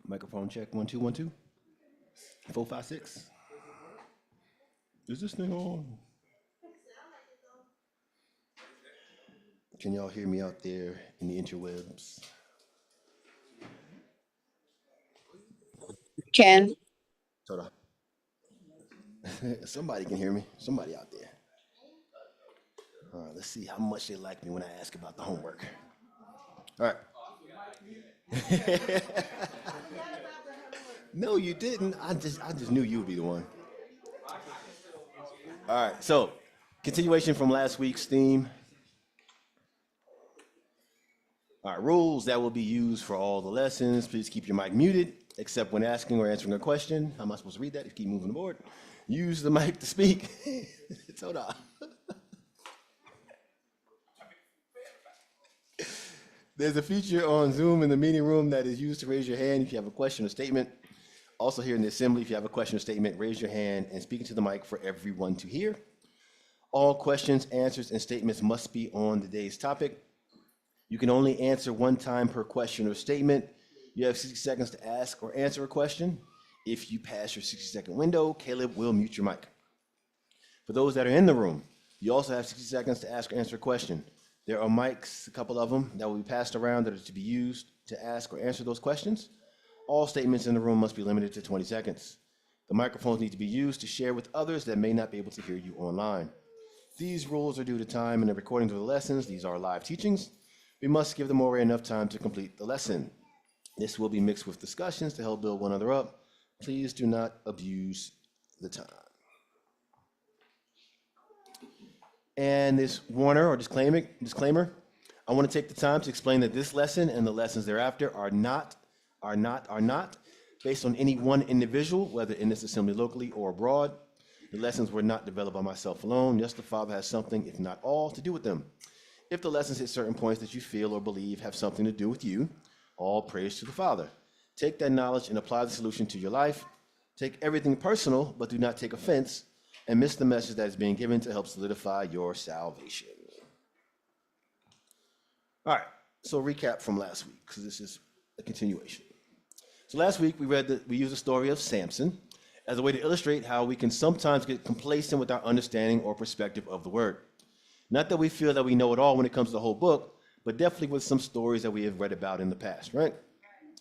Microphone check. 1 2 1 2. 4 5 6. Is this thing on? Can y'all hear me out there in the interwebs? Can. Hold on. Somebody can hear me. Somebody out there. All right, let's see how much they like me when I ask about the homework. All right. No, you didn't. I just knew you would be the one. All right. So, continuation from last week's theme. All right, rules that will be used for all the lessons. Please keep your mic muted, except when asking or answering a question. How am I supposed to read that? If you keep moving the board. Use the mic to speak. Hold on. There's a feature on Zoom in the meeting room that is used to raise your hand if you have a question or statement. Also here in the assembly, if you have a question or statement, raise your hand and speak into the mic for everyone to hear. All questions, answers, and statements must be on the day's topic. You can only answer one time per question or statement. You have 60 seconds to ask or answer a question. If you pass your 60-second window, Caleb will mute your mic. For those that are in the room, you also have 60 seconds to ask or answer a question. There are mics, a couple of them, that will be passed around that are to be used to ask or answer those questions. All statements in the room must be limited to 20 seconds. The microphones need to be used to share with others that may not be able to hear you online. These rules are due to time and the recordings of the lessons. These are live teachings. We must give the morae enough time to complete the lesson. This will be mixed with discussions to help build one another up. Please do not abuse the time. And this warner or disclaimer, I want to take the time to explain that this lesson and the lessons thereafter are not based on any one individual, whether in this assembly locally or abroad. The lessons were not developed by myself alone. Yes, the Father has something, if not all, to do with them. If the lessons hit certain points that you feel or believe have something to do with you, all praise to the Father. Take that knowledge and apply the solution to your life. Take everything personal, but do not take offense and miss the message that is being given to help solidify your salvation. All right, so recap from last week, because this is a continuation. So last week we used the story of Samson as a way to illustrate how we can sometimes get complacent with our understanding or perspective of the word. Not that we feel that we know it all when it comes to the whole book, but definitely with some stories that we have read about in the past, right?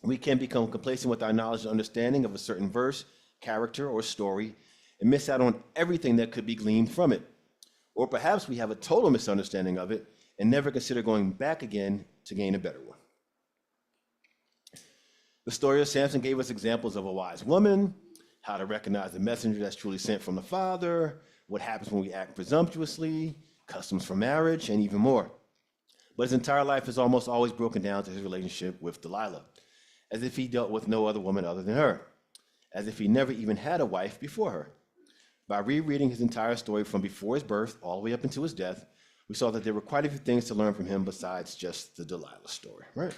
We can become complacent with our knowledge and understanding of a certain verse, character, or story, and miss out on everything that could be gleaned from it. Or perhaps we have a total misunderstanding of it and never consider going back again to gain a better one. The story of Samson gave us examples of a wise woman, how to recognize the messenger that's truly sent from the Father, what happens when we act presumptuously, customs for marriage, and even more. But his entire life is almost always broken down to his relationship with Delilah, as if he dealt with no other woman other than her, as if he never even had a wife before her. By rereading his entire story from before his birth all the way up until his death, we saw that there were quite a few things to learn from him besides just the Delilah story, right?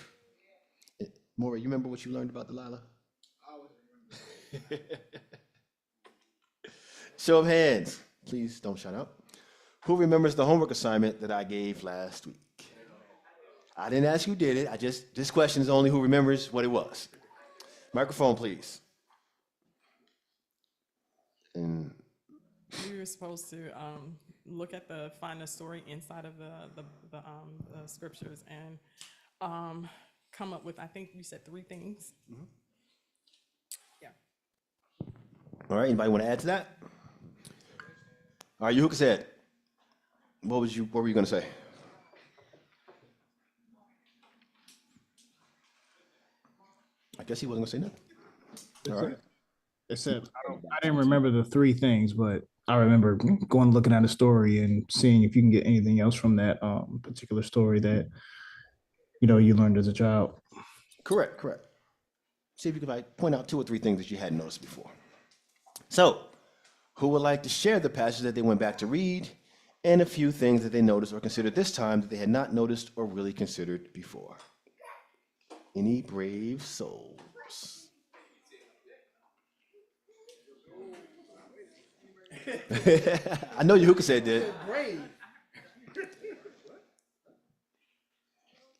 Maury, you remember what you learned about Delilah? I always remember. Show of hands. Please don't shut up. Who remembers the homework assignment that I gave last week? I didn't ask who did it. This question is only who remembers what it was. Microphone, please. And we were supposed to find the story inside of the scriptures and come up with, I think you said 3 things. Mm-hmm. Yeah. All right, anybody want to add to that? All right, Yahuka said, what were you going to say? I guess he wasn't going to say nothing. All right. It said, I didn't remember the 3 things, but I remember going looking at a story and seeing if you can get anything else from that particular story that, you learned as a child. Correct. See if you can point out 2 or 3 things that you hadn't noticed before. So, who would like to share the passage that they went back to read and a few things that they noticed or considered this time that they had not noticed or really considered before? Any brave souls? I know Yahuka said that. Brave.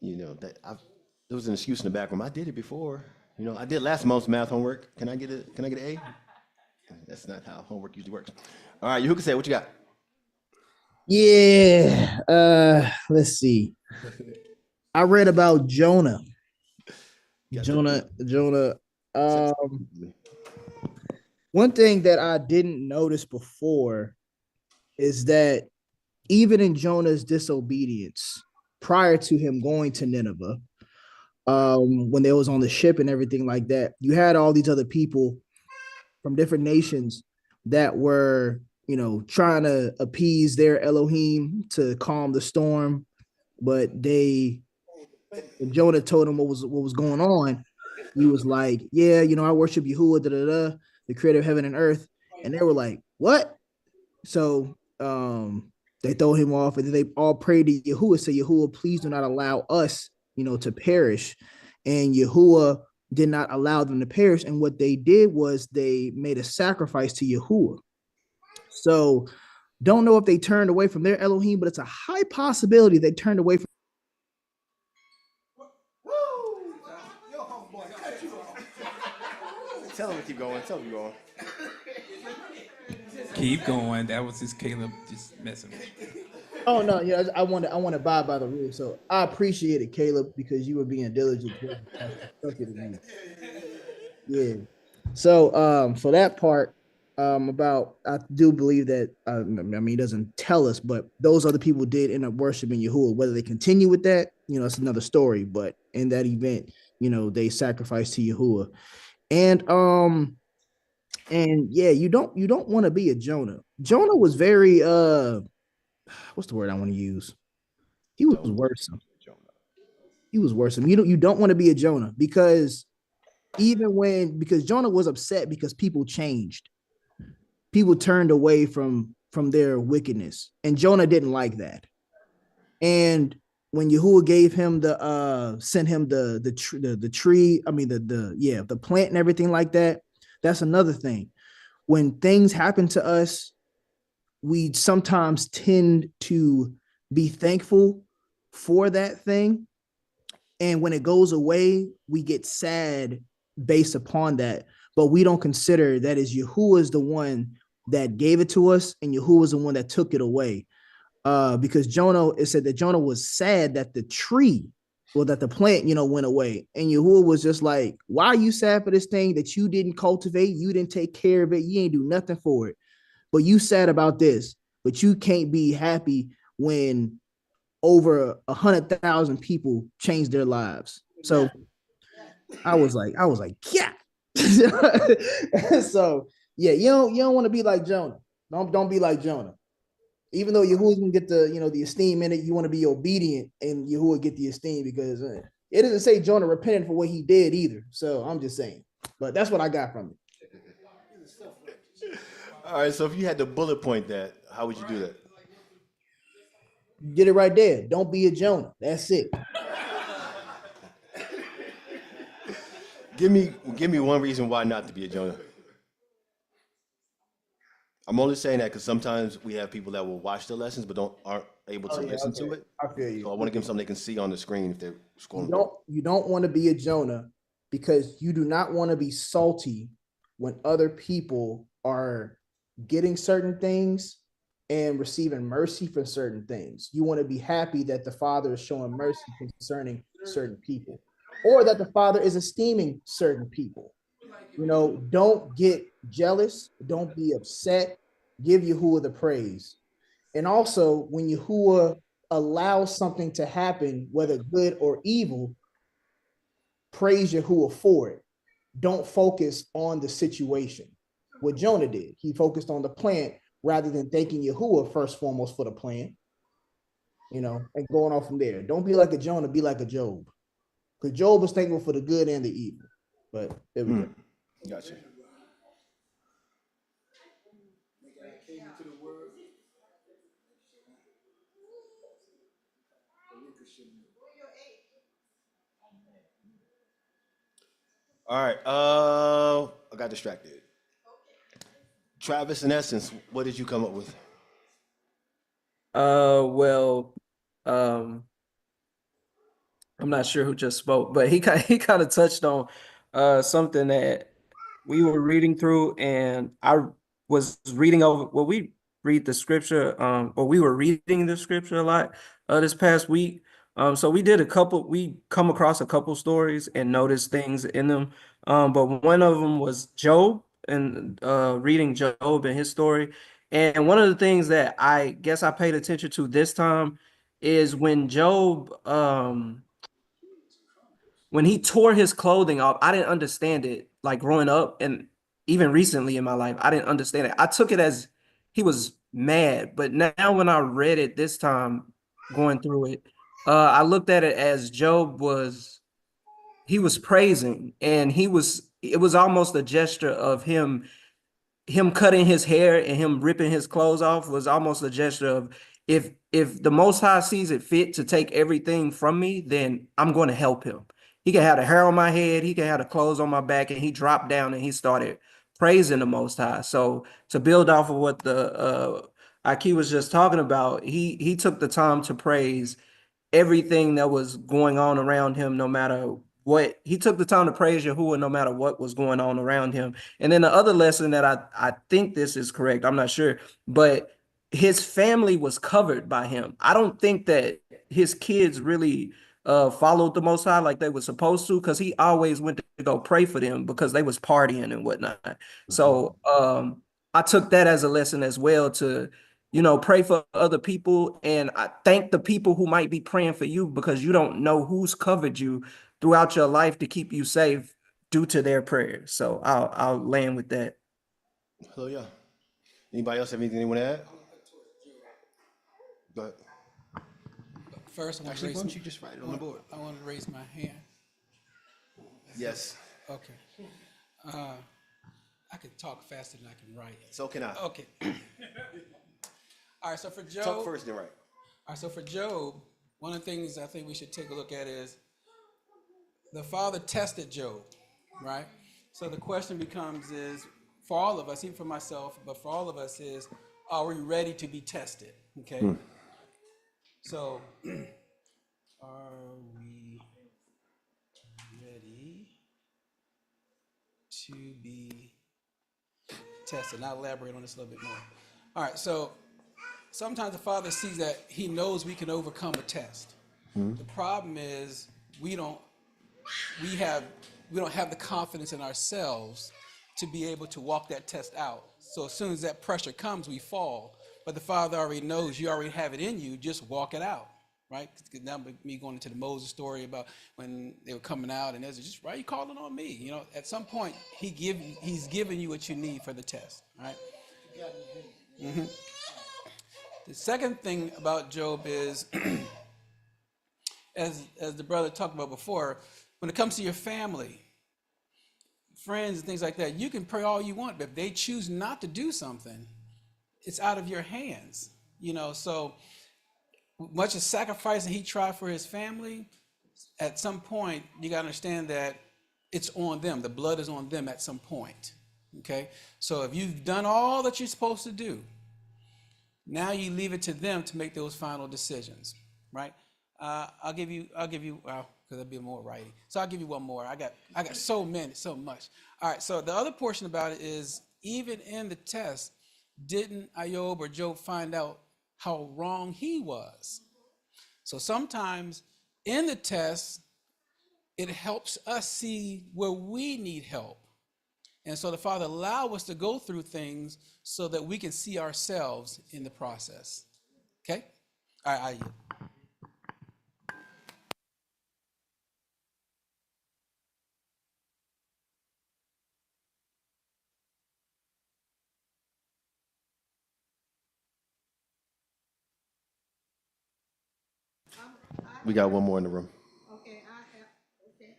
There was an excuse in the back room. I did it before. You know, I did last month's math homework. Can I get an A? That's not how homework usually works. All right, you who can say what you got? Yeah. Let's see. I read about Jonah. Got Jonah. the- One thing that I didn't notice before is that even in Jonah's disobedience, prior to him going to Nineveh, when they was on the ship and everything like that, you had all these other people from different nations that were, trying to appease their Elohim to calm the storm, but when Jonah told him what was going on, he was like, "Yeah, I worship Yahuwah, da da da, the creator of heaven and earth," and they were like, "What?" So they throw him off, and then they all prayed to Yahuwah, say, "Yahuwah, please do not allow us, to perish." And Yahuwah did not allow them to perish. And what they did was they made a sacrifice to Yahuwah. So don't know if they turned away from their Elohim, but it's a high possibility they turned away from. Tell him to keep going. Tell him to keep going. Keep going. That was just Caleb just messing with me. Oh no, I want to abide by the rules. So I appreciate it, Caleb, because you were being diligent. Yeah. So for that part, about I do believe that he doesn't tell us, but those other people did end up worshiping Yahuwah. Whether they continue with that, it's another story. But in that event, they sacrificed to Yahuwah. And yeah, you don't want to be a Jonah. Jonah was very what's the word I want to use? He was worrisome. He was worrisome. You don't want to be a Jonah because because Jonah was upset because people changed. People turned away from their wickedness. And Jonah didn't like that. And when Yahuwah gave him sent him the tree, I mean the plant and everything like that, that's another thing. When things happen to us, we sometimes tend to be thankful for that thing. And when it goes away, we get sad based upon that. But we don't consider that is Yahuwah is the one that gave it to us, and Yahuwah is the one that took it away. Because it said that Jonah was sad that the tree, well, that the plant, went away. And Yahuwah was just like, why are you sad for this thing that you didn't cultivate? You didn't take care of it. You ain't do nothing for it. But you sad about this, but you can't be happy when over 100,000 people changed their lives. So I was like, yeah. So yeah, you don't want to be like Jonah. Don't be like Jonah. Even though Yahuwah can get the esteem in it, you want to be obedient and Yahuwah get the esteem because it doesn't say Jonah repented for what he did either. So I'm just saying. But that's what I got from it. All right, so if you had to bullet point that, how would you do that? Get it right there. Don't be a Jonah. That's it. Give me one reason why not to be a Jonah. I'm only saying that because sometimes we have people that will watch the lessons but aren't able to listen to it. I feel you. So I want to give them something they can see on the screen if they're scrolling. You don't want to be a Jonah because you do not want to be salty when other people are getting certain things and receiving mercy for certain things. You want to be happy that the Father is showing mercy concerning certain people, or that the Father is esteeming certain people. Don't get jealous. Don't be upset. Give Yahuwah the praise. And also, when Yahuwah allows something to happen, whether good or evil, praise Yahuwah for it. Don't focus on the situation. What Jonah did, he focused on the plant rather than thanking Yahuwah first foremost for the plant, and going off from there. Don't be like a Jonah, be like a Job. Because Job was thankful for the good and the evil. But there we go. Gotcha. All right. I got distracted. Travis, in essence, what did you come up with? Well, I'm not sure who just spoke, but he kind of touched on something that we were reading through, and I was reading over. Well, we read the scripture, or we were reading the scripture a lot this past week. So we come across a couple stories and noticed things in them. But one of them was Job, and reading Job and his story. And one of the things that I guess I paid attention to this time is when Job, when he tore his clothing off. I didn't understand it like growing up, and even recently in my life, I didn't understand it. I took it as he was mad, but now when I read it this time, going through it, I looked at it as Job was, he was praising, and it was almost a gesture of him cutting his hair and him ripping his clothes off was almost a gesture of, if the Most High sees it fit to take everything from me, then I'm going to help him. He can have the hair on my head, he can have the clothes on my back, and he dropped down and he started praising the Most High. So to build off of what the Aki was just talking about, he took the time to praise everything that was going on around him, no matter what. He took the time to praise Yahuwah no matter what was going on around him. And then the other lesson that I think this is correct, I'm not sure, but his family was covered by him. I don't think that his kids really followed the Most High like they were supposed to, because he always went to go pray for them because they was partying and whatnot. So I took that as a lesson as well, to pray for other people. And I thank the people who might be praying for you, because you don't know who's covered you throughout your life to keep you safe due to their prayers. So I'll land with that. So yeah. Anybody else have anything they want to add? Go ahead. First, I want to Actually, raise. why don't you just write it on the board? I want to raise my hand. Yes. Okay. I can talk faster than I can write. So can I. Okay. All right. So for Job. Talk first, then write. All right. So for Job, one of the things I think we should take a look at is the Father tested Job, right? So the question becomes is, for all of us, even for myself, but for all of us, is, are we ready to be tested? Okay. So, are we ready to be tested? And I'll elaborate on this a little bit more. All right, so sometimes the Father sees that he knows we can overcome a test. The problem is we don't have the confidence in ourselves to be able to walk that test out. So as soon as that pressure comes, we fall. But the Father already knows you already have it in you. Just walk it out, right? Now me going into the Moses story about when they were coming out, and Ezra, just why are you calling on me? At some point he's giving you what you need for the test, right? Mm-hmm. The second thing about Job is, as the brother talked about before, when it comes to your family, friends and things like that, you can pray all you want, but if they choose not to do something, it's out of your hands. So much as sacrificing he tried for his family, at some point you got to understand that it's on them. The blood is on them at some point. Okay, so if you've done all that you're supposed to do, now you leave it to them to make those final decisions, right? I'll give you because that'll be more writing. So I'll give you one more. I got so much. All right. So the other portion about it is, even in the test, didn't Ayob or Job find out how wrong he was? So sometimes in the test, it helps us see where we need help. And so the Father allows us to go through things so that we can see ourselves in the process. Okay? All right, I yield. We got one more in the room. Okay, okay.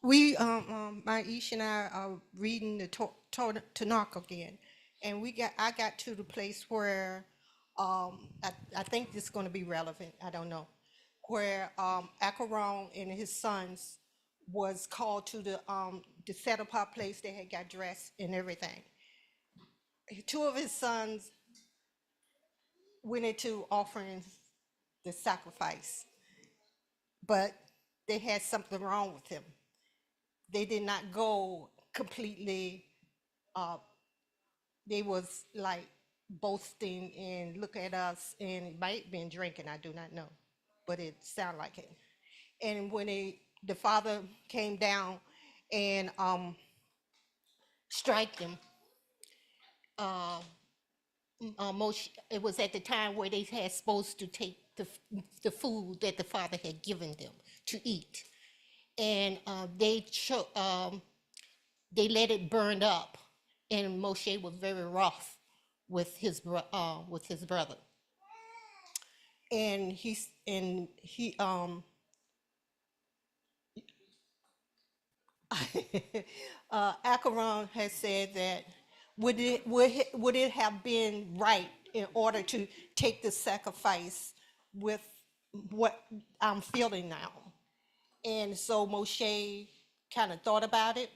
We, my Ish and I are reading the Tanakh again, and I got to the place where, I think this is going to be relevant. I don't know, where Acharon and his sons was called to the set apart place. They had got dressed and everything. Two of his sons went into offering the sacrifice, but they had something wrong with him. They did not go completely, they was like boasting and look at us, and it might have been drinking, I do not know, but it sounded like it. And when the father came down and strike him, Moshe, it was at the time where they had supposed to take the food that the father had given them to eat, and they let it burn up, and Moshe was very rough with his brother, and Acharon has said that would it have been right in order to take the sacrifice with what I'm feeling now? And so Moshe kind of thought about it.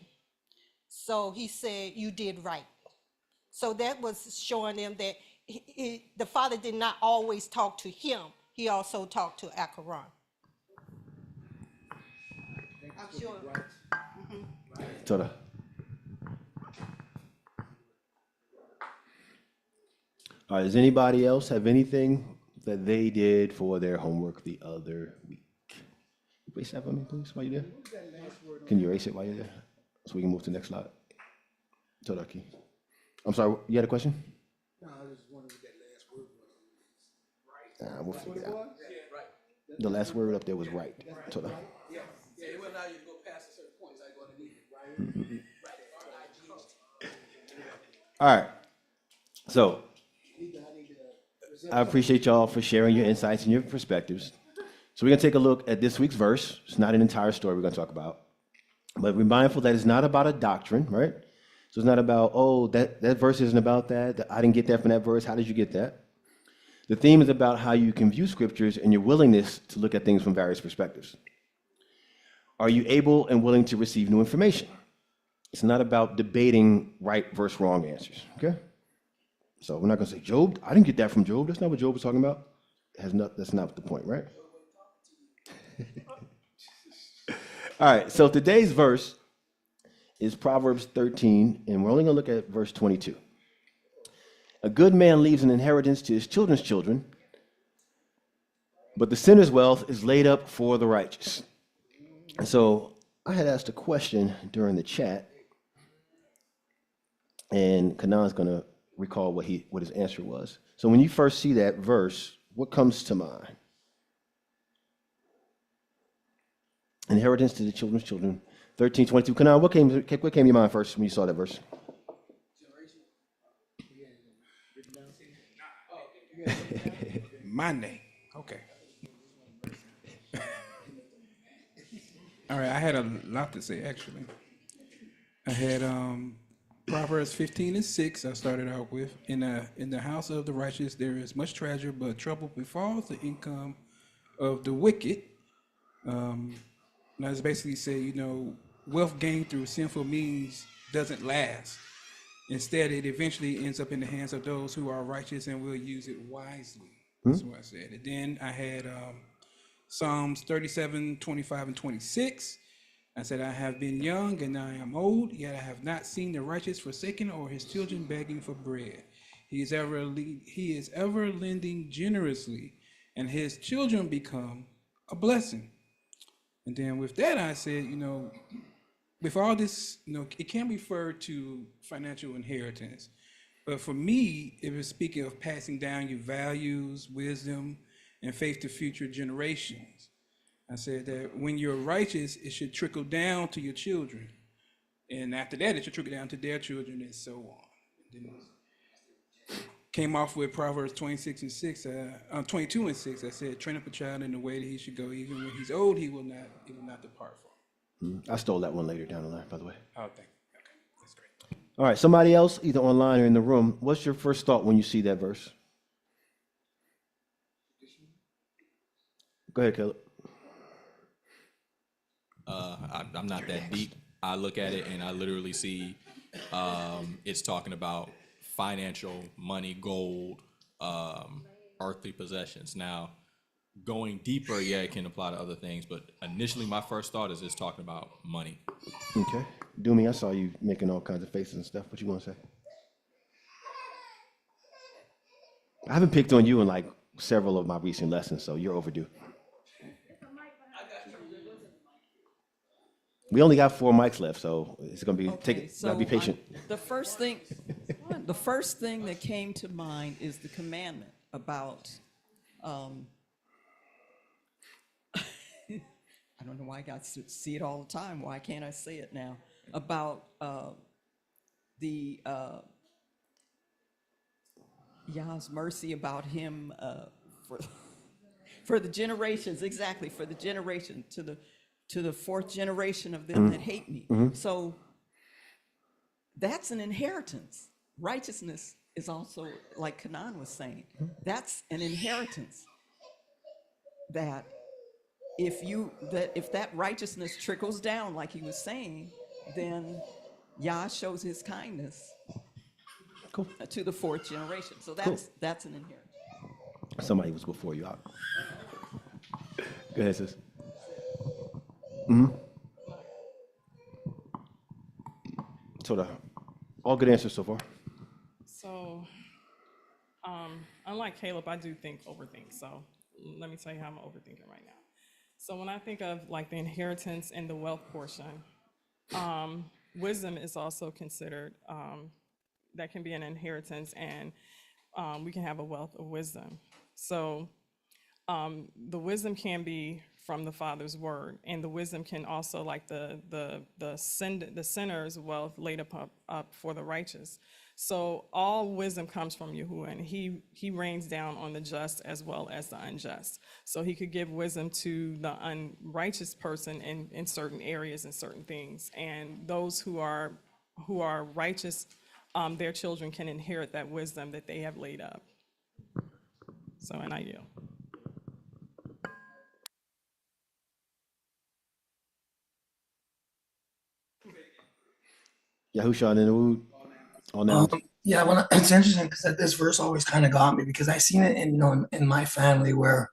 So he said, "You did right." So that was showing them that the father did not always talk to him. He also talked to Acharon. I'm sure. Toda. All right, does anybody else have anything that they did for their homework the other week? Erase that for me, please, while you're there. Can you erase it while you're there? So we can move to the next slide. Toda, Key. I'm sorry, you had a question? No, I just wondered what that last word was. We'll figure it out. The last word up there was right. Toda. Yeah, it will allow you to go past a certain point, so I go to need it. All right. So I appreciate y'all for sharing your insights and your perspectives. So we're going to take a look at this week's verse. It's not an entire story we're going to talk about. But be mindful that it's not about a doctrine, right? So it's not about, oh, that verse isn't about that. I didn't get that from that verse. How did you get that? The theme is about how you can view scriptures and your willingness to look at things from various perspectives. Are you able and willing to receive new information? It's not about debating right versus wrong answers, okay? So we're not going to say, Job, I didn't get that from Job. That's not what Job was talking about. That's not the point, right? All right, so today's verse is Proverbs 13, and we're only going to look at verse 22. A good man leaves an inheritance to his children's children, but the sinner's wealth is laid up for the righteous. And so I had asked a question during the chat, and Kanan's going to recall what his answer was. So when you first see that verse, what comes to mind? Inheritance to the children's children. 13:22. Kanan, what came to your mind first when you saw that verse? My name. Okay. All right, I had a lot to say actually. I had Proverbs 15:6. I started out with in the house of the righteous there is much treasure, but trouble befalls the income of the wicked. And I just basically say, wealth gained through sinful means doesn't last. Instead, it eventually ends up in the hands of those who are righteous and will use it wisely. That's what I said. And then I had Psalms 37:25 and 26. I said, I have been young and I am old, yet I have not seen the righteous forsaken or his children begging for bread. He is ever lending generously, and his children become a blessing. And then with that, I said, with all this, it can refer to financial inheritance. But for me, it was speaking of passing down your values, wisdom, and faith to future generations. I said that when you're righteous, it should trickle down to your children. And after that, it should trickle down to their children and so on. And then came off with Proverbs 22:6. I said, train up a child in the way that he should go. Even when he's old, he will not depart from. I stole that one later down the line, by the way. Oh, thank you. Okay, that's great. All right, somebody else, either online or in the room, what's your first thought when you see that verse? Go ahead, Caleb. I'm not that deep. I look at it and I literally see it's talking about financial, money, gold, earthly possessions. Now, going deeper, yeah, it can apply to other things. But initially, my first thought is just talking about money. Okay. Doomy, I saw you making all kinds of faces and stuff. What you want to say? I haven't picked on you in like several of my recent lessons, so you're overdue. We only got 4 mics left, so it's gonna be gotta be patient. The first thing that came to mind is the commandment about, I don't know why I got to see it all the time. Why can't I say it now? About Yah's mercy about him for the generations, exactly, for the generation to the 4th generation of them that hate me. So that's an inheritance. Righteousness is also, like Kanan was saying, that's an inheritance that if that righteousness trickles down, like he was saying, then Yah shows his kindness to the 4th generation. So that's an inheritance. Somebody was before you. Go ahead, sis. So all good answers so far. So, unlike Caleb, I do overthink. So let me tell you how I'm overthinking right now. So when I think of like the inheritance and the wealth portion, wisdom is also considered, that can be an inheritance, and we can have a wealth of wisdom. So the wisdom can be from the Father's word, and the wisdom can also, like the sinner's wealth laid up for the righteous. So all wisdom comes from Yahuwah, and he rains down on the just as well as the unjust. So he could give wisdom to the unrighteous person in certain areas and certain things, and those who are righteous, their children can inherit that wisdom that they have laid up. So, and I yield. Yahusha in the wood. All now. Yeah, well, it's interesting because this verse always kind of got me because I seen it in my family where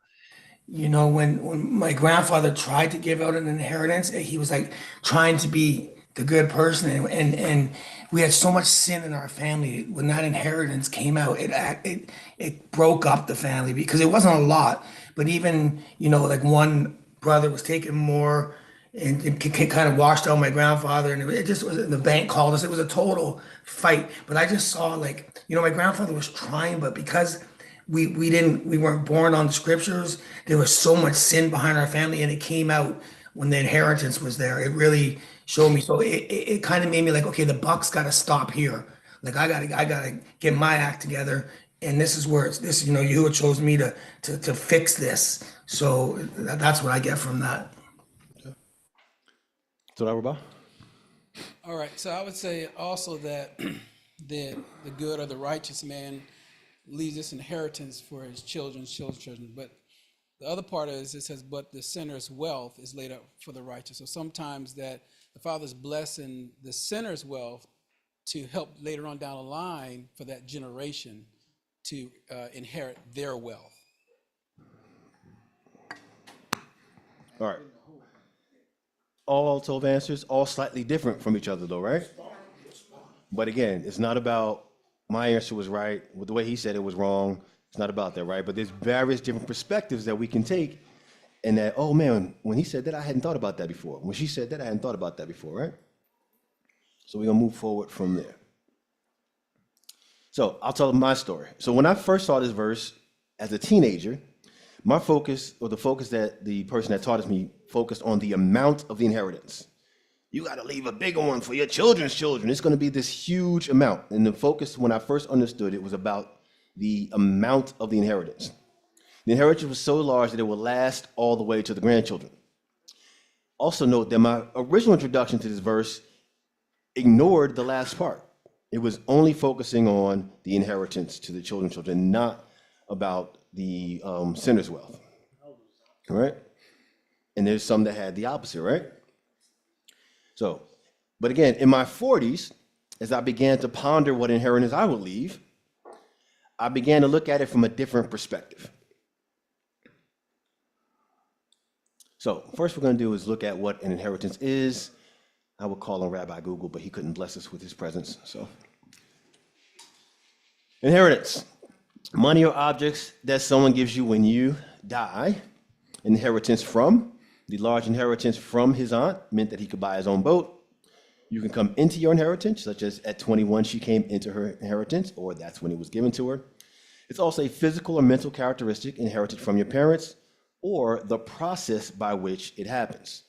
when my grandfather tried to give out an inheritance, he was like trying to be the good person, and we had so much sin in our family. When that inheritance came out, it broke up the family because it wasn't a lot, but even like one brother was taking more. And it kind of washed out my grandfather, and it just was. The bank called us. It was a total fight. But I just saw my grandfather was trying, but because we weren't born on the scriptures, there was so much sin behind our family, and it came out when the inheritance was there. It really showed me. So it kind of made me like, okay, the buck's got to stop here. Like I gotta get my act together, and this is where it's this. Yahuwah chose me to fix this. So that's what I get from that. So that Rabah? All right, so I would say also that the good or the righteous man leaves this inheritance for his children's children. But the other part is it says, but the sinner's wealth is laid up for the righteous. So sometimes that the Father's blessing the sinner's wealth to help later on down the line for that generation to inherit their wealth. All right. All 12 answers, all slightly different from each other though, right? But again, it's not about my answer was right, with the way he said it was wrong. It's not about that, right? But there's various different perspectives that we can take, and that, oh man, when he said that, I hadn't thought about that before. When she said that, I hadn't thought about that before, right? So we're gonna move forward from there. So I'll tell my story. So when I first saw this verse as a teenager, my focus, or the focus that the person that taught us me, focused on the amount of the inheritance. You got to leave a bigger one for your children's children. It's going to be this huge amount. And the focus, when I first understood it, was about the amount of the inheritance. The inheritance was so large that it would last all the way to the grandchildren. Also note that my original introduction to this verse ignored the last part. It was only focusing on the inheritance to the children's children, not about the sinner's wealth. All right? And there's some that had the opposite, right? So, but again, in my 40s, as I began to ponder what inheritance I would leave, I began to look at it from a different perspective. So first we're going to do is look at what an inheritance is. I would call on Rabbi Google, but he couldn't bless us with his presence. So inheritance, money or objects that someone gives you when you die. Inheritance from, the large inheritance from his aunt meant that he could buy his own boat. You can come into your inheritance, such as at 21, she came into her inheritance, or that's when it was given to her. It's also a physical or mental characteristic inherited from your parents, or the process by which it happens,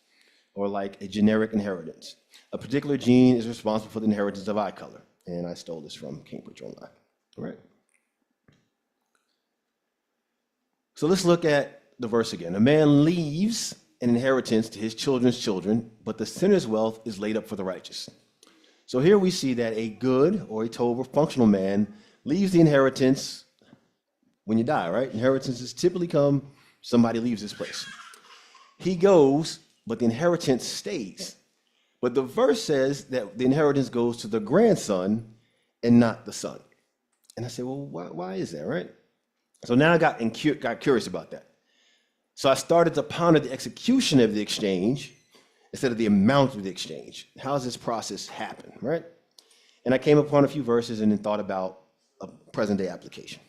or like a generic inheritance. A particular gene is responsible for the inheritance of eye color. And I stole this from Cambridge Online. All right. So let's look at the verse again. A man leaves an inheritance to his children's children, but the sinner's wealth is laid up for the righteous. So here we see that a good or a tov or functional man leaves the inheritance when you die, right? Inheritances typically come, somebody leaves this place. He goes, but the inheritance stays. But the verse says that the inheritance goes to the grandson and not the son. And I said, well, why is that, right? So now I got curious about that. So I started to ponder the execution of the exchange instead of the amount of the exchange. How does this process happen, right? And I came upon a few verses and then thought about a present day application.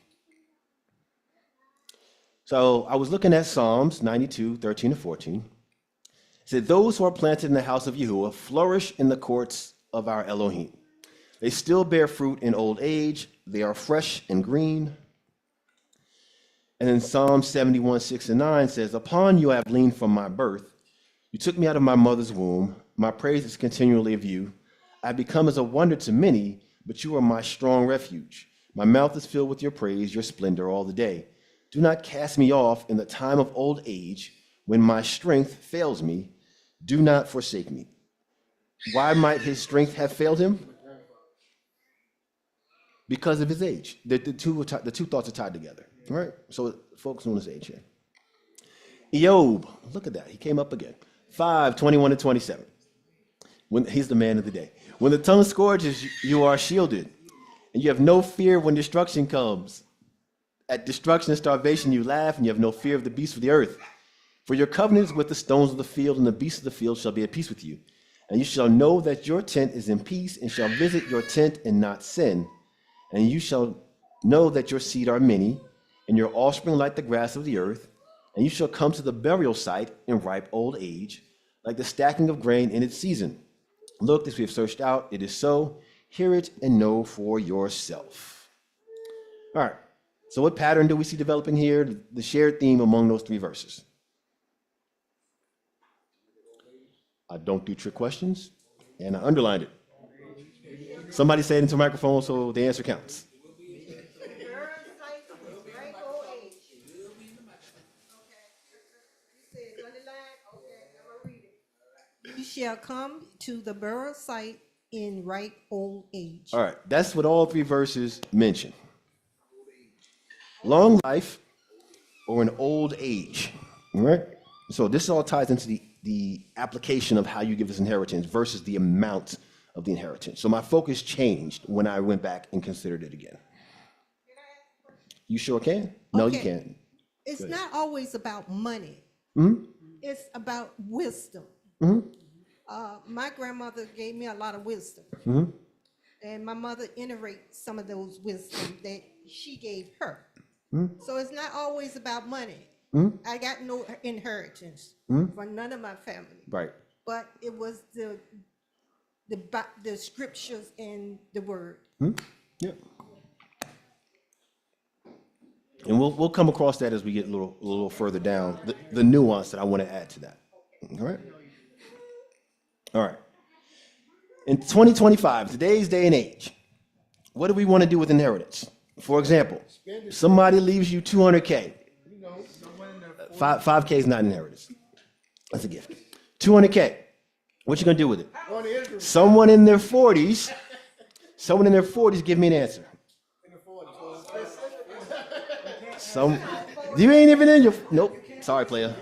So I was looking at Psalms 92, 13 to 14. It said, those who are planted in the house of Yahuwah flourish in the courts of our Elohim. They still bear fruit in old age. They are fresh and green. And then Psalm 71, 6 and 9 says, upon you I have leaned from my birth. You took me out of my mother's womb. My praise is continually of you. I have become as a wonder to many, but you are my strong refuge. My mouth is filled with your praise, your splendor all the day. Do not cast me off in the time of old age, when my strength fails me. Do not forsake me. Why might his strength have failed him? Because of his age. The two thoughts are tied together. All right, so focus on his age here. Eob, look at that. He came up again. 5, 21 to 27. He's the man of the day. When the tongue scourges, you are shielded, and you have no fear when destruction comes. At destruction and starvation, you laugh, and you have no fear of the beasts of the earth. For your covenant is with the stones of the field, and the beasts of the field shall be at peace with you. And you shall know that your tent is in peace, and shall visit your tent and not sin. And you shall know that your seed are many, and your offspring like the grass of the earth, and you shall come to the burial site in ripe old age, like the stacking of grain in its season. Look, this we have searched out, it is so. Hear it and know for yourself. All right, so what pattern do we see developing here? The shared theme among those three verses. I don't do trick questions, and I underlined it. Somebody say it into a microphone so the answer counts. You shall come to the burial site in ripe old age. All right, that's what all three verses mention. Long life or an old age, all right? So this all ties into the application of how you give this inheritance versus the amount of the inheritance. So my focus changed when I went back and considered it again. You sure can? No, you Okay. can't. It's not always about money. It's about wisdom. My grandmother gave me a lot of wisdom. And my mother iterates some of those wisdom that she gave her. So it's not always about money. I got no inheritance from none of my family. Right. But it was the scriptures and the word. Yeah. And we'll come across that as we get a little further down, the nuance that I want to add to that. All right? All right. In 2025, today's day and age, what do we want to do with inheritance? For example, somebody leaves you 200K. 5K is not inheritance. That's a gift. 200K. What you going to do with it? Someone in their 40s, give me an answer. You ain't even in your, nope. Sorry, player.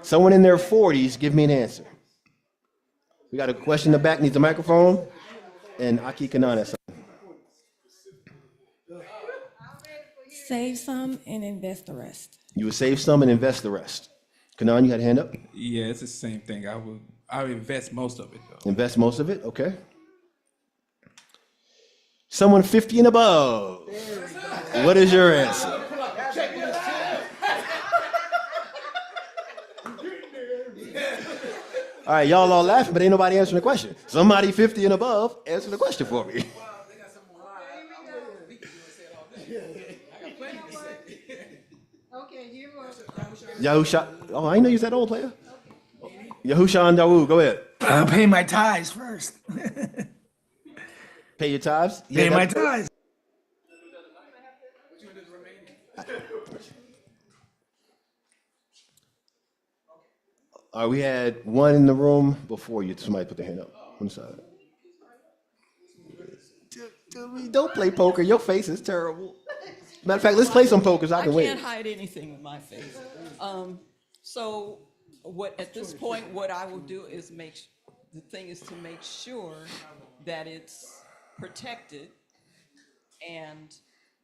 Someone in their 40s, give me an answer. We got a question in the back, needs a microphone. And Aki Kanan has something. Save some and invest the rest. You would save some and invest the rest. Kanan, you had a hand up? Yeah, it's the same thing. I would invest most of it though. Invest most of it, okay. Someone 50 and above. What is your answer? All right, y'all all laughing, but ain't nobody answering the question. Somebody 50 and above, answer the question for me. Okay, here was. Yahusha, oh, I didn't know you was that old player. Yahusha and Dawood, go ahead. I'll pay my tithes first. Pay your tithes? Pay Yeah, my that- tithes. All right, we had one in the room before you. Somebody put their hand up on the side. Dude, don't play poker. Your face is terrible. Matter of fact, let's play some poker so I I can win. can't hide anything with my face. So what, at this point, what I will do is the thing is to make sure that it's protected and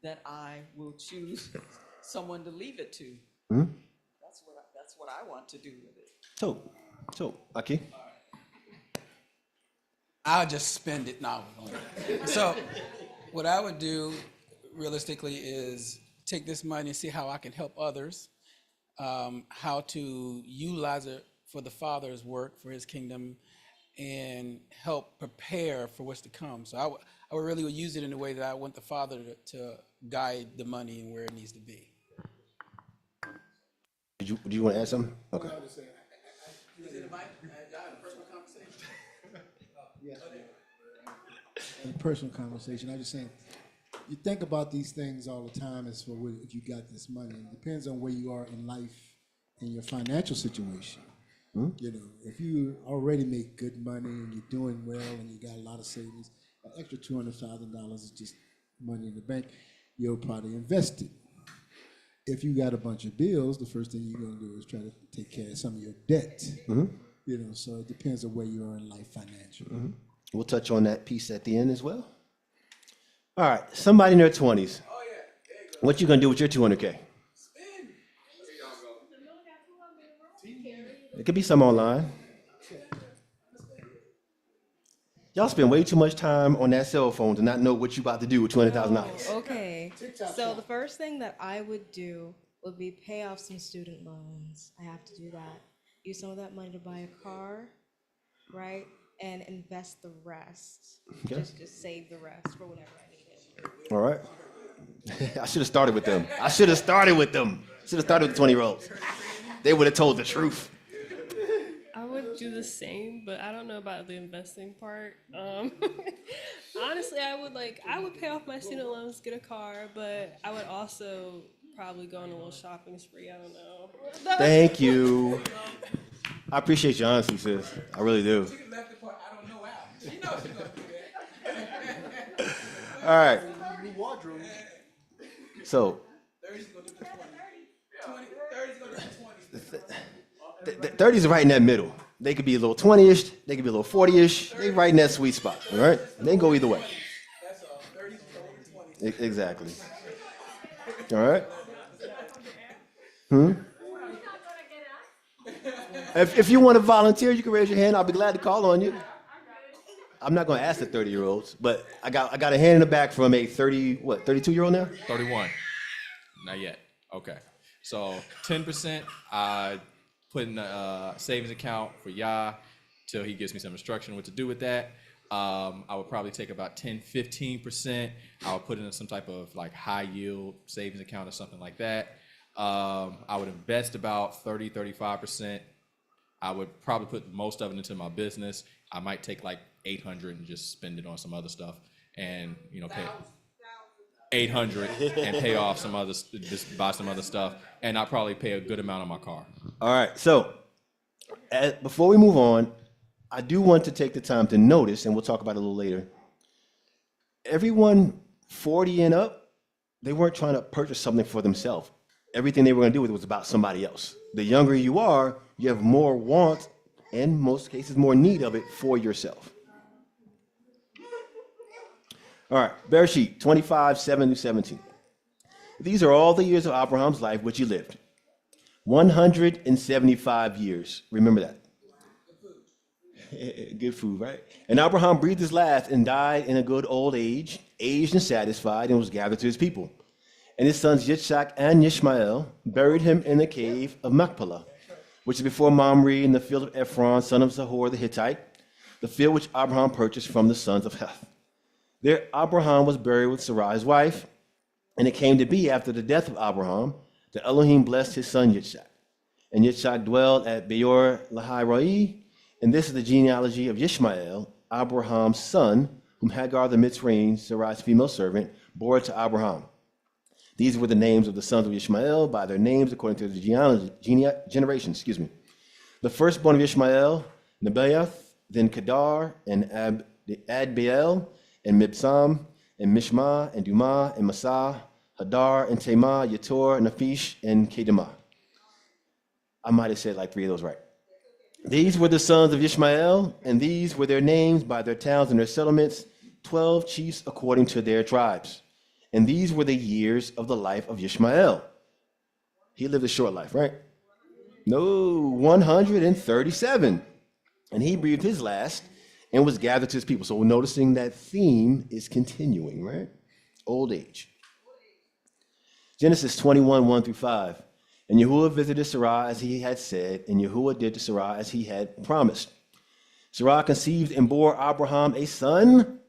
that I will choose someone to leave it to. That's what I want to do with it. So, Aki. I'll just spend it now. So what I would do realistically is take this money and see how I can help others, how to utilize it for the Father's work, for his kingdom, and help prepare for what's to come. So I would really use it in a way that I want the Father to guide the money and where it needs to be. Do you want to add something? Okay. In a personal conversation, I'm just saying, you think about these things all the time as for where you got this money. It depends on where you are in life and your financial situation. You know, if you already make good money and you're doing well and you got a lot of savings, an extra $200,000 is just money in the bank. You'll probably invest it. If you got a bunch of bills, the first thing you're going to do is try to take care of some of your debt. You know, so it depends on where you are in life financially. We'll touch on that piece at the end as well. All right, somebody in their 20s. What you gonna do with your 200K? It could be some online. Y'all spend way too much time on that cell phone to not know what you about to do with $200,000. Okay, so the first thing that I would do would be pay off some student loans. I have to do that. Use some of that money to buy a car, right? And invest the rest. Okay. Just save the rest for whenever I need it. All right. I should have started with them. Should have started with the 20-year-olds. They would have told the truth. I would do the same, but I don't know about the investing part. Honestly, I would pay off my student loans, get a car, but I would also probably go on a little shopping spree. I don't know. Thank you. I appreciate your honesty, sis. I really do. All right. So, the 30s are right in that middle. They could be a little 20-ish, they could be a little 40-ish. They right in that sweet spot, all right? They can go either way. Exactly. All right? If you want to volunteer, you can raise your hand. I'll be glad to call on you. I'm not going to ask the 30-year-olds, but I got a hand in the back from a 32-year-old now? 31. Not yet. Okay. So 10% I put in a savings account for Yah till he gives me some instruction what to do with that. I would probably take about 10-15%. I would put it in some type of like high yield savings account or something like that. I would invest about 30-35%. I would probably put most of it into my business. I might take like 800 and just spend it on some other stuff, and pay 800 and pay off some other, just buy some other stuff, and I'll probably pay a good amount on my car. All right. So before we move on, I do want to take the time to notice, and we'll talk about it a little later. Everyone 40 and up, they weren't trying to purchase something for themselves. Everything they were going to do with it was about somebody else. The younger you are, you have more want, and in most cases, more need of it for yourself. All right, Bereshit 25:7-17. These are all the years of Abraham's life which he lived. 175 years. Remember that. Good food, right? And Abraham breathed his last and died in a good old age, aged and satisfied, and was gathered to his people. And his sons Yitzchak and Ishmael buried him in the cave of Machpelah, which is before Mamre in the field of Ephron, son of Zahor the Hittite, the field which Abraham purchased from the sons of Heth. There Abraham was buried with Sarai his wife, and it came to be after the death of Abraham that Elohim blessed his son Yitzchak. And Yitzchak dwelled at Beor Lahai Roi, and this is the genealogy of Ishmael, Abraham's son, whom Hagar the Mitzrayim, Sarai's female servant, bore to Abraham. These were the names of the sons of Ishmael by their names according to the generation. The firstborn of Ishmael, Nebaioth, then Kedar, and Adbeel, and Mibsam, and Mishma, and Dumah, and Masah, Hadar, and Tamah, Yator, Naphish, and Kedemah. I might have said like 3 of those right. These were the sons of Ishmael, and these were their names by their towns and their settlements, 12 chiefs according to their tribes. And these were the years of the life of Ishmael. He lived a short life, right? No, 137. And he breathed his last and was gathered to his people. So we're noticing that theme is continuing, right? Old age. Genesis 21, 1 through 5. And Yahuwah visited Sarai as he had said, and Yahuwah did to Sarai as he had promised. Sarai conceived and bore Abraham a son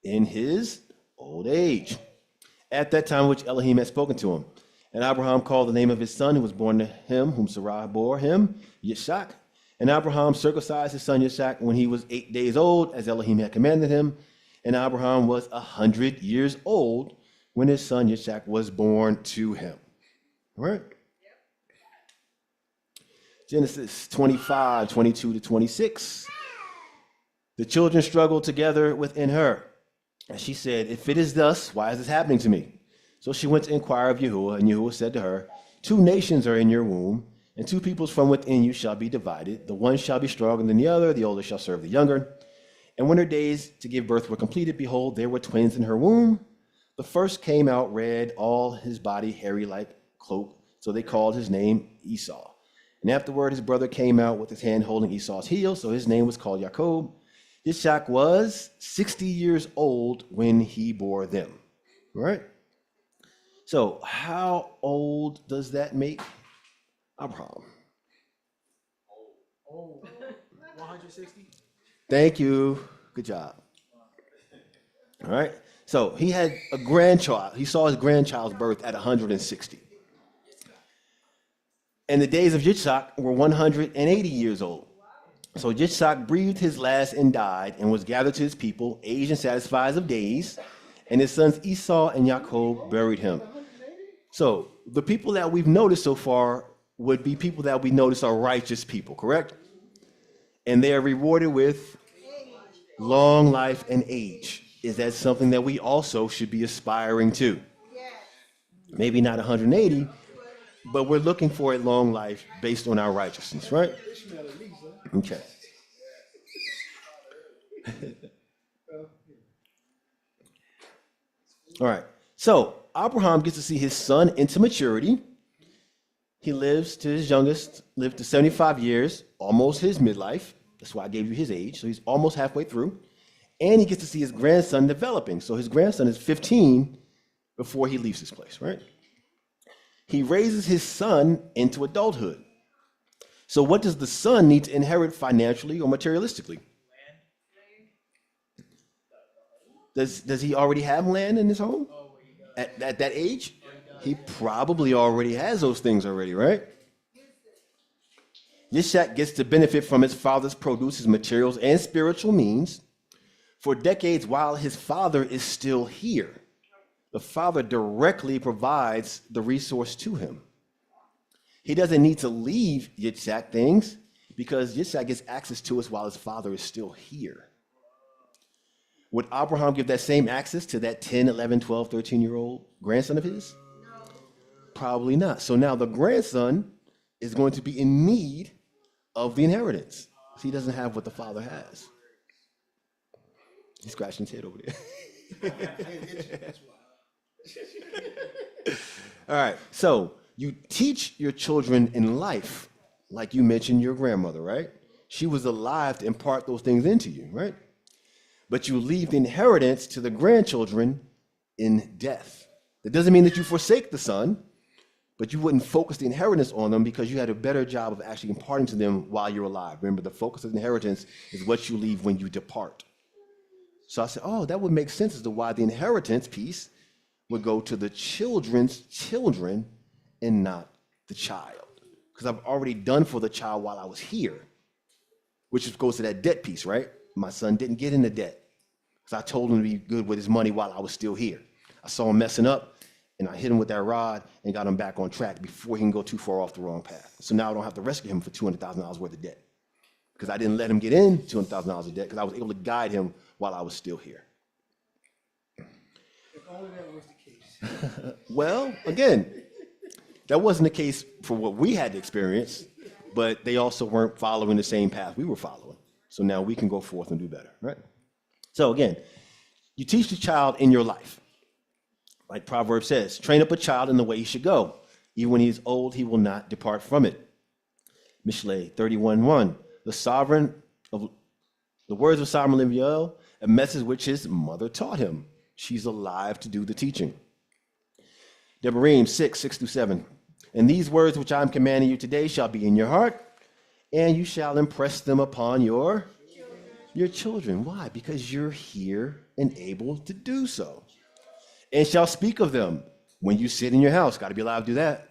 in his old age, at that time which Elohim had spoken to him. And Abraham called the name of his son who was born to him, whom Sarai bore him, Yitzchak. And Abraham circumcised his son Yitzchak when he was 8 days old, as Elohim had commanded him. And Abraham was 100 years old when his son Yitzchak was born to him. All right? Genesis 25, 22 to 26. The children struggled together within her. And she said, if it is thus, why is this happening to me? So she went to inquire of Yahuwah, and Yahuwah said to her, 2 nations are in your womb, and 2 peoples from within you shall be divided. The one shall be stronger than the other, the older shall serve the younger. And when her days to give birth were completed, behold, there were twins in her womb. The first came out red, all his body hairy like cloak, so they called his name Esau. And afterward his brother came out with his hand holding Esau's heel, so his name was called Jacob. Yitzchak was 60 years old when he bore them. All right? So how old does that make Abraham? Oh, 160? Thank you. Good job. All right? So he had a grandchild. He saw his grandchild's birth at 160. And the days of Yitzchak were 180 years old. So Yitzchak breathed his last and died and was gathered to his people, aged and satisfied of days. And his sons Esau and Jacob buried him. So the people that we've noticed so far would be people that we notice are righteous people, correct? And they are rewarded with long life and age. Is that something that we also should be aspiring to? Maybe not 180, but we're looking for a long life based on our righteousness, right? Okay. All right. So Abraham gets to see his son into maturity. He lives to his youngest, lived to 75 years, almost his midlife. That's why I gave you his age. So he's almost halfway through. And he gets to see his grandson developing. So his grandson is 15 before he leaves this place, right? He raises his son into adulthood. So what does the son need to inherit financially or materialistically? Does he already have land in his home? At that age? He probably already has those things already, right? Yitzchak gets to benefit from his father's produce, his materials, and spiritual means for decades while his father is still here. The father directly provides the resource to him. He doesn't need to leave Yitzchak things because Yitzchak gets access to us while his father is still here. Would Abraham give that same access to that 10, 11, 12, 13-year-old grandson of his? Probably not. So now the grandson is going to be in need of the inheritance. He doesn't have what the father has. He's scratching his head over there. All right, so you teach your children in life, like you mentioned your grandmother, right? She was alive to impart those things into you, right? But you leave the inheritance to the grandchildren in death. That doesn't mean that you forsake the son, but you wouldn't focus the inheritance on them because you had a better job of actually imparting to them while you're alive. Remember, the focus of the inheritance is what you leave when you depart. So I said, oh, that would make sense as to why the inheritance piece would go to the children's children and not the child. Because I've already done for the child while I was here, which goes to that debt piece, right? My son didn't get into debt because I told him to be good with his money while I was still here. I saw him messing up, and I hit him with that rod and got him back on track before he can go too far off the wrong path. So now I don't have to rescue him for $200,000 worth of debt because I didn't let him get in $200,000 of debt because I was able to guide him while I was still here. If only that was the case. Well, again, that wasn't the case for what we had to experience, but they also weren't following the same path we were following. So now we can go forth and do better, right? So again, you teach the child in your life. Like Proverbs says, train up a child in the way he should go. Even when he is old, he will not depart from it. Mishlei 31:1, the words of Sovereign Lemuel, a message which his mother taught him. She's alive to do the teaching. Devarim 6:6-7, and these words which I am commanding you today shall be in your heart, and you shall impress them upon your children. Why? Because you're here and able to do so. And shall speak of them when you sit in your house. Got to be alive to do that.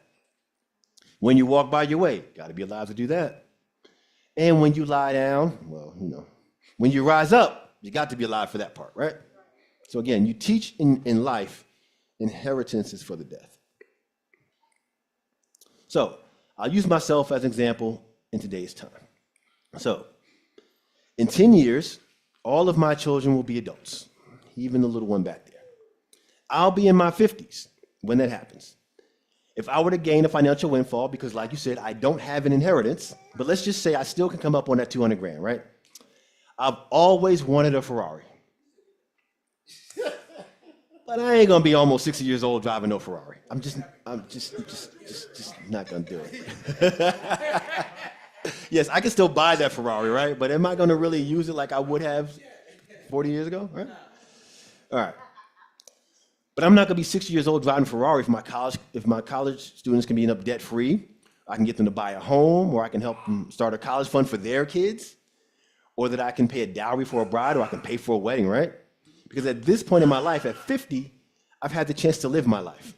When you walk by your way, got to be alive to do that. And when you lie down, well, when you rise up, you got to be alive for that part, right? So again, you teach in life, inheritance is for the death. So I'll use myself as an example in today's time. So in 10 years, all of my children will be adults, even the little one back there. I'll be in my 50s when that happens. If I were to gain a financial windfall, because like you said, I don't have an inheritance, but let's just say I still can come up on that 200 grand, right? I've always wanted a Ferrari. But I ain't gonna be almost 60 years old driving no Ferrari. I'm just not gonna do it. Yes, I can still buy that Ferrari, right? But am I gonna really use it like I would have 40 years ago, right? All right. But I'm not gonna be 60 years old driving a Ferrari if my college students can be up debt free. I can get them to buy a home, or I can help them start a college fund for their kids, or that I can pay a dowry for a bride, or I can pay for a wedding, right? Because at this point in my life, at 50, I've had the chance to live my life.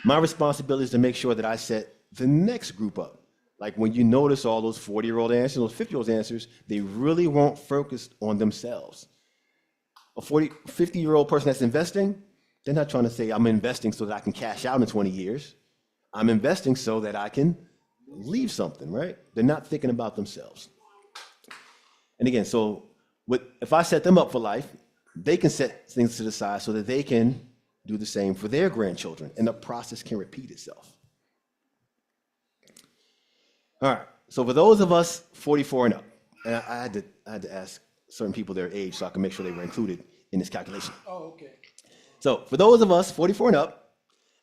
My responsibility is to make sure that I set the next group up. Like when you notice all those 40-year-old answers, those 50-year-old answers, they really weren't focused on themselves. A 50-year-old person that's investing, they're not trying to say, I'm investing so that I can cash out in 20 years. I'm investing so that I can leave something, right? They're not thinking about themselves. And again, so if I set them up for life, they can set things to the side so that they can do the same for their grandchildren, and the process can repeat itself. All right, so for those of us 44 and up, and I had to ask certain people their age so I can make sure they were included in this calculation. Oh, okay. So for those of us 44 and up,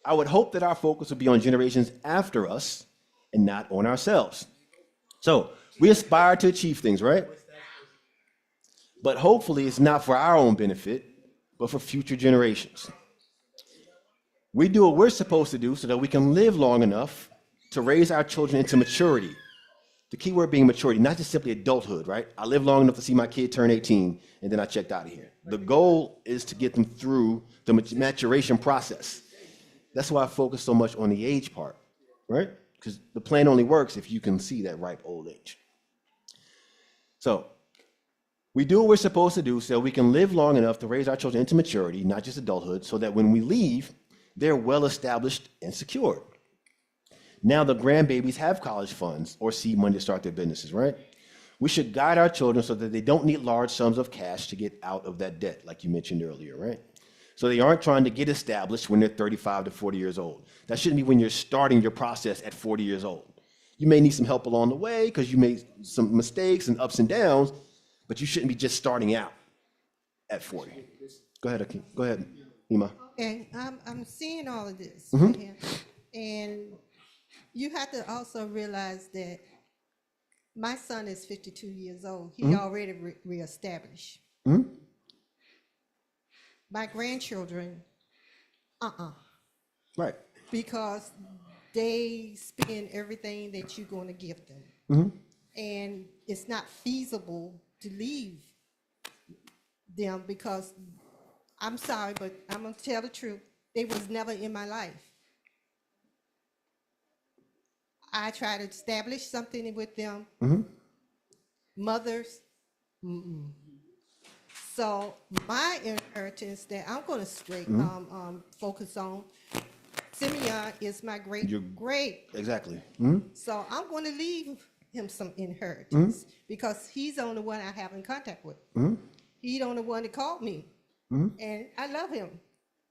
I would hope that our focus would be on generations after us and not on ourselves. So we aspire to achieve things, right? But hopefully it's not for our own benefit, but for future generations. We do what we're supposed to do so that we can live long enough to raise our children into maturity. The key word being maturity, not just simply adulthood, right? I lived long enough to see my kid turn 18, and then I checked out of here. The goal is to get them through the maturation process. That's why I focus so much on the age part, right? Because the plan only works if you can see that ripe old age. So we do what we're supposed to do so we can live long enough to raise our children into maturity, not just adulthood, so that when we leave, they're well established and secured. Now the grandbabies have college funds or seed money to start their businesses, right? We should guide our children so that they don't need large sums of cash to get out of that debt, like you mentioned earlier, right? So they aren't trying to get established when they're 35 to 40 years old. That shouldn't be when you're starting your process at 40 years old. You may need some help along the way because you made some mistakes and ups and downs, but you shouldn't be just starting out at 40. Go ahead, Akeem. Go ahead, Ima. And I'm seeing all of this Mhm. with him. And you have to also realize that my son is 52 years old. He Mhm. already reestablished. Mhm. My grandchildren, Right. because they spend everything that you're going to give them. Mhm. And it's not feasible to leave them because I'm sorry, but I'm gonna tell the truth. They was never in my life. I try to establish something with them. Mhm. Mothers, mm-mm. So my inheritance that I'm gonna straight focus on. Simeon is my great great. Exactly. Mhm. So I'm going to leave him some inheritance because he's the only one I have in contact with. Mhm. He's the only one that called me, Mhm. and I love him.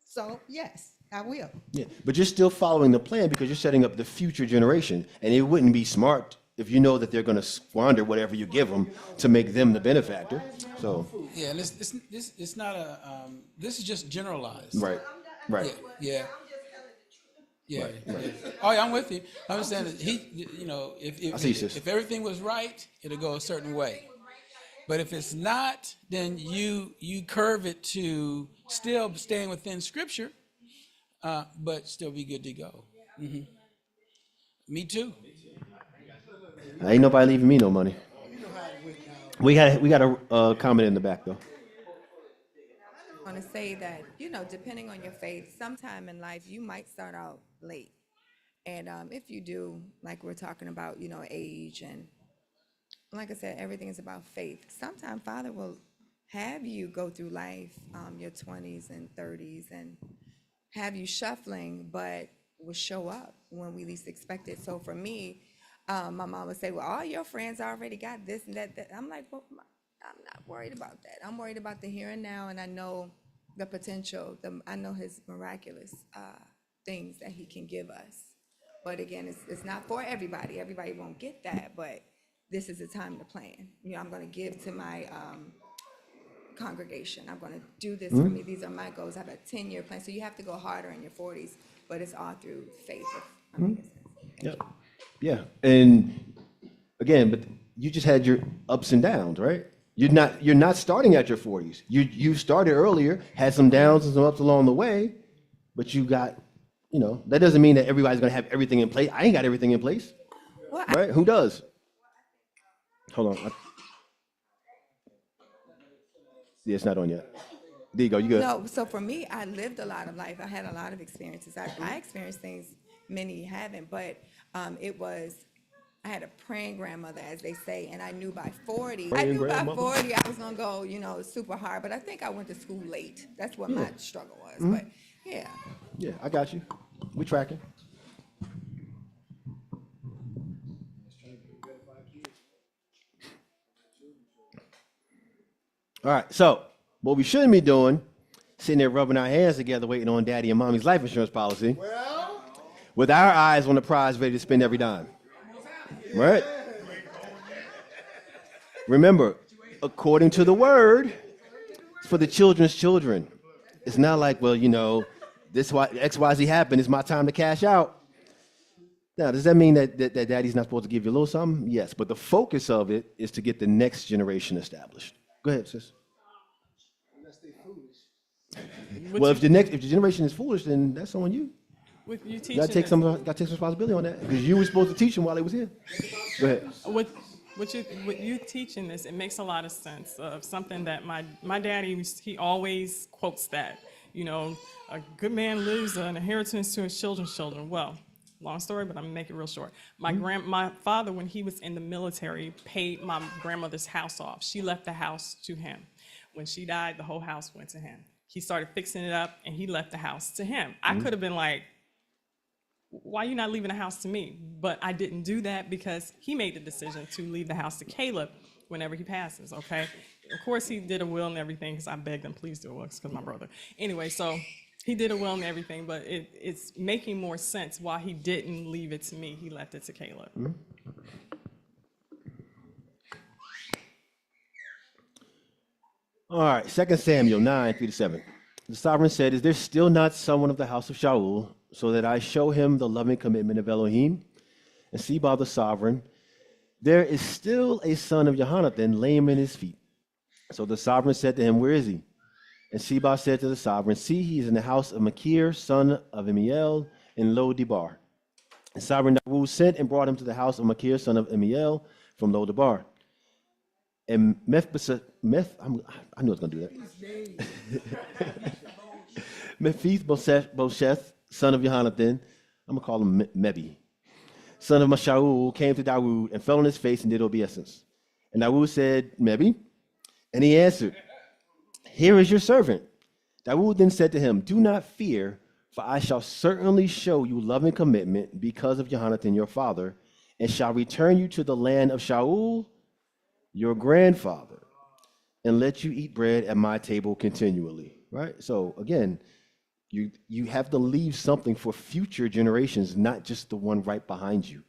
So yes, I will. Yeah, but you're still following the plan because you're setting up the future generation, and it wouldn't be smart if you know that they're going to squander whatever you give them to make them the benefactor. So, Yeah, and it's not a, this is just generalized. right, right. Yeah. Yeah. Right, right. Yeah. Oh, yeah, I'm with you. I'm saying that I see, sis. if everything was right, it'll go a certain way. But if it's not, then you curve it to still staying within Scripture, but still be good to go. Me too. Ain't nobody leaving me no money. We got a comment in the back though. I want to say that, depending on your faith, sometime in life you might start out late. And if you do, like we're talking about, age, and like I said, everything is about faith. Sometimes Father will have you go through life, your 20s and 30s, and have you shuffling, but will show up when we least expect it. So for me, my mom would say, well, all your friends already got this and that. I'm like, well, I'm not worried about that. I'm worried about the here and now, and I know the potential. I know his miraculous things that he can give us. But again, it's not for everybody. Everybody won't get that, but this is the time to plan. I'm going to give to my congregation. I'm going to do this for me. These are my goals. I have a 10-year plan. So you have to go harder in your 40s, but it's all through faith. If I'm making sense. Yeah, yeah. And again, but you just had your ups and downs, right? You're not starting at your 40s. You started earlier, had some downs and some ups along the way, but you got, that doesn't mean that everybody's gonna have everything in place. I ain't got everything in place, Well, right? Who does? Hold on. Yeah, it's not on yet. There you go. You good? No, so for me, I lived a lot of life. I had a lot of experiences. I experienced things many haven't, but I had a praying grandmother, as they say, and I knew by 40, I was gonna go, super hard, but I think I went to school late. That's what my struggle was, but yeah. Yeah, I got you. We tracking. All right, so what we shouldn't be doing, sitting there rubbing our hands together, waiting on daddy and mommy's life insurance policy, with our eyes on the prize, ready to spend every dime. Right? Remember, according to the word, it's for the children's children. It's not like, well, this XYZ happened, it's my time to cash out. Now, does that mean that daddy's not supposed to give you a little something? Yes, but the focus of it is to get the next generation established. Go ahead, sis. Unless they foolish. Well, if the generation is foolish, then that's on you. With you teaching, Gotta take some responsibility on that because you were supposed to teach them while they was here. Go ahead. With you teaching this, it makes a lot of sense of something that my daddy, he always quotes that, a good man leaves an inheritance to his children's children. Well, long story, but I'm gonna make it real short. My father, when he was in the military, paid my grandmother's house off. She left the house to him. When she died, the whole house went to him. He started fixing it up and he left the house to him. I could have been like, why are you not leaving the house to me? But I didn't do that because he made the decision to leave the house to Caleb whenever he passes, okay? Of course, he did a will and everything because I begged him, please do a will, because my brother. Anyway, so he did a will and everything, but it's making more sense why he didn't leave it to me. He left it to Caleb. All right, 2 Samuel 9, 3-7. The sovereign said, is there still not someone of the house of Shaul, so that I show him the loving commitment of Elohim? And Seba the sovereign, there is still a son of Jehonathan lame in his feet. So the sovereign said to him, where is he? And Seba said to the sovereign, see, he is in the house of Machir, son of Amiel, in Lo Debar. And sovereign Dawu sent and brought him to the house of Machir, son of Amiel, from Lo Debar. And I knew I was going to do that. Mephibosheth, son of Jehonathan, I'm going to call him Mebi, son of Shaul, came to Dawood and fell on his face and did obeisance. And Dawood said, Mebi? And he answered, here is your servant. Dawood then said to him, do not fear, for I shall certainly show you love and commitment because of Jehonathan your father, and shall return you to the land of Shaul, your grandfather, and let you eat bread at my table continually. Right? So again, you have to leave something for future generations, not just the one right behind you.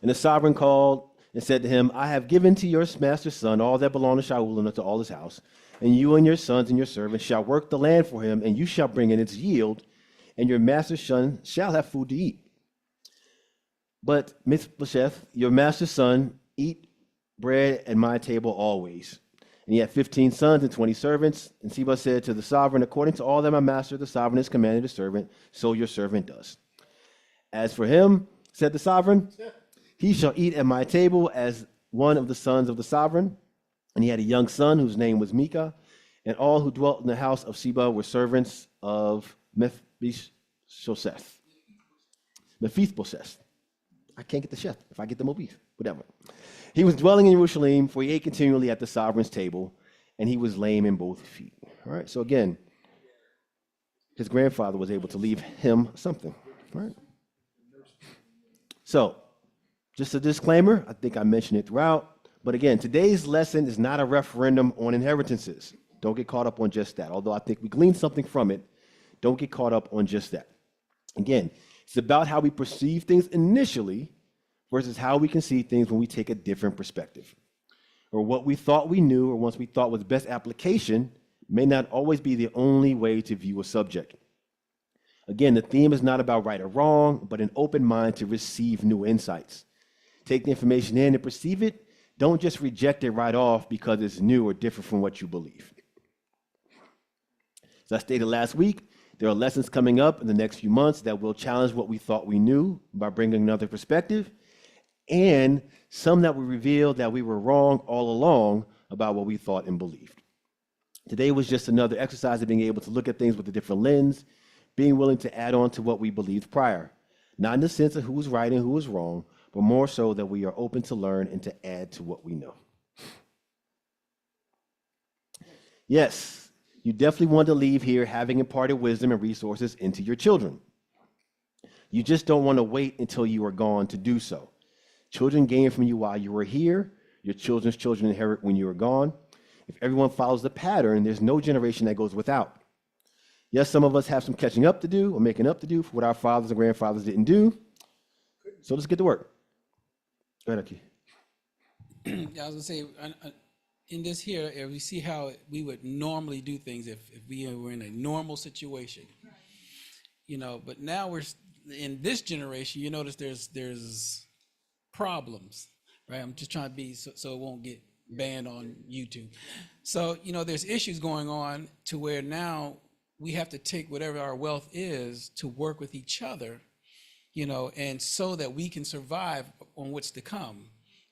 And the sovereign called and said to him, I have given to your master's son all that belonged to Shaul and to all his house, and you and your sons and your servants shall work the land for him, and you shall bring in its yield, and your master's son shall have food to eat. But Mephibosheth, your master's son, eat bread at my table always. And he had 15 sons and 20 servants. And Seba said to the sovereign, according to all that my master, the sovereign, has commanded his servant, so your servant does. As for him, said the sovereign, he shall eat at my table as one of the sons of the sovereign. And he had a young son whose name was Micah. And all who dwelt in the house of Seba were servants of Mephibosheth. I can't get the chef if I get the Mobi's, whatever. He was dwelling in Jerusalem, for he ate continually at the sovereign's table, and he was lame in both feet. All right, so again, his grandfather was able to leave him something. All right. So, just a disclaimer, I think I mentioned it throughout, but again, today's lesson is not a referendum on inheritances. Don't get caught up on just that, although I think we gleaned something from it. Don't get caught up on just that. Again, it's about how we perceive things initially versus how we can see things when we take a different perspective. Or what we thought we knew or once we thought was best application may not always be the only way to view a subject. Again, the theme is not about right or wrong, but an open mind to receive new insights. Take the information in and perceive it. Don't just reject it right off because it's new or different from what you believe. As I stated last week, there are lessons coming up in the next few months that will challenge what we thought we knew by bringing another perspective, and some that will reveal that we were wrong all along about what we thought and believed. Today was just another exercise of being able to look at things with a different lens, being willing to add on to what we believed prior, not in the sense of who was right and who was wrong, but more so that we are open to learn and to add to what we know. Yes. You definitely want to leave here having imparted wisdom and resources into your children. You just don't want to wait until you are gone to do so. Children gain from you while you are here. Your children's children inherit when you are gone. If everyone follows the pattern, there's no generation that goes without. Yes, some of us have some catching up to do or making up to do for what our fathers and grandfathers didn't do. So let's get to work. Go ahead, Aki. Yeah, I was going to say, in this here, we see how we would normally do things if we were in a normal situation, but now we're in this generation, you notice there's problems, right? I'm just trying to be, so it won't get banned on YouTube. So, there's issues going on to where now we have to take whatever our wealth is to work with each other, and so that we can survive on what's to come,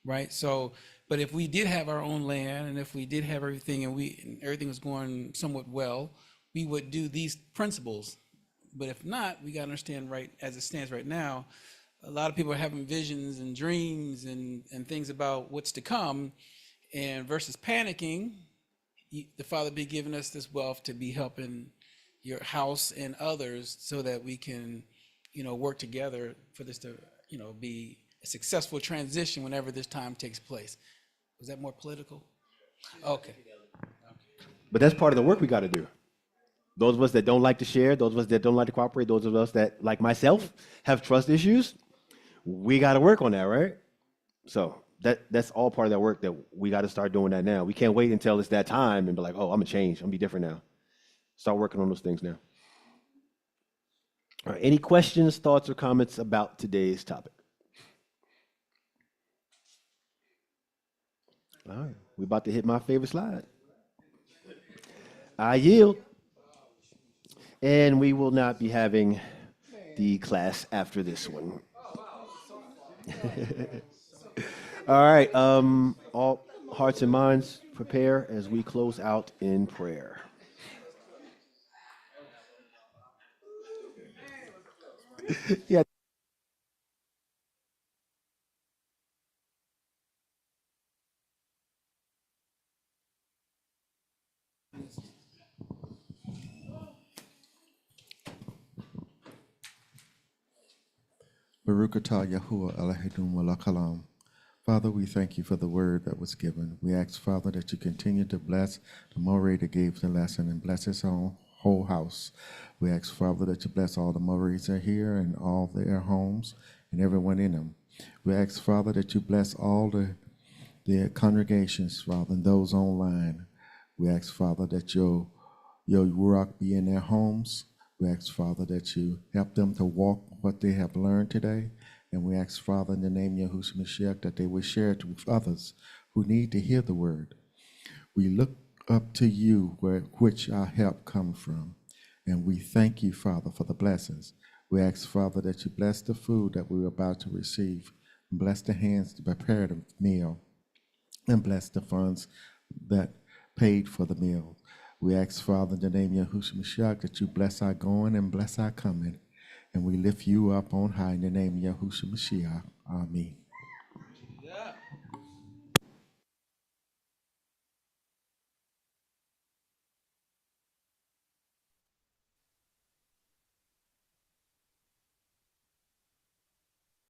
right? So, but if we did have our own land and if we did have everything and everything was going somewhat well, we would do these principles. But if not, we got to understand, right, as it stands right now, a lot of people are having visions and dreams and things about what's to come, and versus panicking, the Father be giving us this wealth to be helping your house and others so that we can, work together for this to, be a successful transition whenever this time takes place. Was that more political? Okay. But that's part of the work we got to do. Those of us that don't like to share, those of us that don't like to cooperate, those of us that, like myself, have trust issues, we got to work on that, right? So that's all part of that work that we got to start doing that now. We can't wait until it's that time and be like, oh, I'm gonna change. I'm gonna be different now. Start working on those things now. All right. Any questions, thoughts, or comments about today's topic? All right. We're about to hit my favorite slide. I yield. And we will not be having the class after this one. All right. All hearts and minds prepare as we close out in prayer. Yeah. Baruch atah Yahuwah Elohim Walakalam. Father, we thank you for the word that was given. We ask, Father, that you continue to bless the Morey that gave the lesson and bless his own whole house. We ask, Father, that you bless all the Moreys that are here and all their homes and everyone in them. We ask, Father, that you bless all the congregations, Father, and those online. We ask, Father, that your Ruach be in their homes. We ask, Father, that you help them to walk what they have learned today. And we ask, Father, in the name of Yahushua Mashiach, that they will share it with others who need to hear the word. We look up to you, which our help comes from. And we thank you, Father, for the blessings. We ask, Father, that you bless the food that we're about to receive. Bless the hands to prepare the meal. And bless the funds that paid for the meal. We ask, Father, in the name of Yahushua Mashiach, that you bless our going and bless our coming. And we lift you up on high in the name of Yahushua Mashiach. Amen.